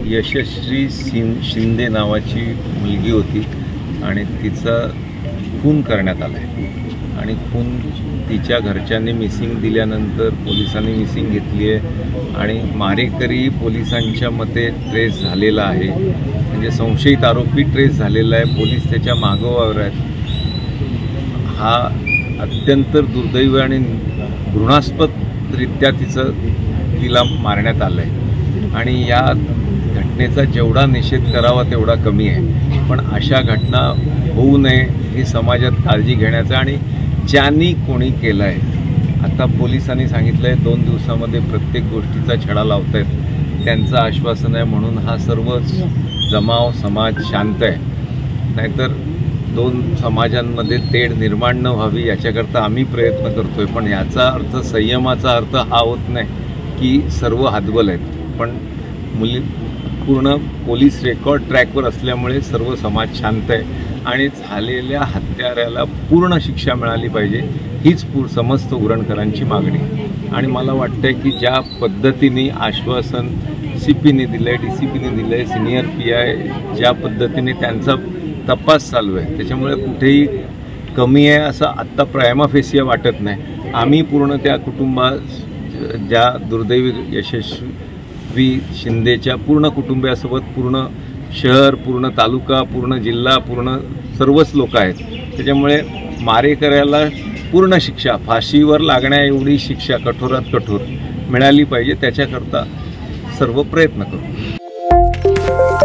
यशस्वी शिंदे नावाची मुलगी होती आणि तिचा खून करण्यात आला आहे आणि खून तिच्या घरच्यांनी मिसिंग दिल्यानंतर पोलिसांनी मिसिंग घेतली आहे आणि मारेकरी पोलिसांच्या मते ट्रेस झालेला आहे, म्हणजे संशयित आरोपी ट्रेस झालेला आहे, पोलीस त्याच्या मागोवर आहेत। हा अत्यंत दुर्दैवी आणि घृणास्पदरित्या तिला मारण्यात आलं आहे आणि या घटनेचा जेवढा निषेध करावा तेवढा कमी आहे। पण अशा घटना होऊ नये ही समाजात काळजी घेण्याचा आणि ज्यांनी कोणी केलं आहे, आता पोलिसांनी सांगितलं आहे 2 दिवसामध्ये प्रत्येक गोष्टीचा छडा लावत आहेत, त्यांचं आश्वासन आहे म्हणून हा सर्व जमाव समाज शांत आहे। नाहीतर 2 समाजांमध्ये तेढ निर्माण न व्हावी याच्याकरता आम्ही प्रयत्न करतोय। पण याचा अर्थ संयमाचा अर्थ हा होत नाही की सर्व हातबल आहेत, पण पूर्ण पोलीस रेकॉर्ड ट्रॅकवर असल्यामुळे सर्व समाज शांत आहे आणि झालेल्या हत्याराला पूर्ण शिक्षा मिळाली पाहिजे हीच समस्त उरणकरांची मागणी। आणि मला वाटतं की ज्या पद्धतीने आश्वासन CPने दिलं आहे, DCPने दिलं आहे, सिनियर PI ज्या पद्धतीने त्यांचा तपास चालू आहे त्याच्यामुळे कुठेही कमी आहे असं आत्ता प्रायमा फेसिया वाटत नाही। आम्ही पूर्ण त्या ज्या दुर्दैवी यशस्वी शिंदेच्या पूर्ण कुटुंबियासोबत पूर्ण शहर, पूर्ण तालुका, पूर्ण जिल्हा, पूर्ण सर्वच लोक आहेत, त्याच्यामुळे मारेकऱ्याला पूर्ण शिक्षा, फाशीवर लागण्या एवढी शिक्षा कठोरात कठोर मिळाली पाहिजे, त्याच्याकरता सर्व प्रयत्न करू।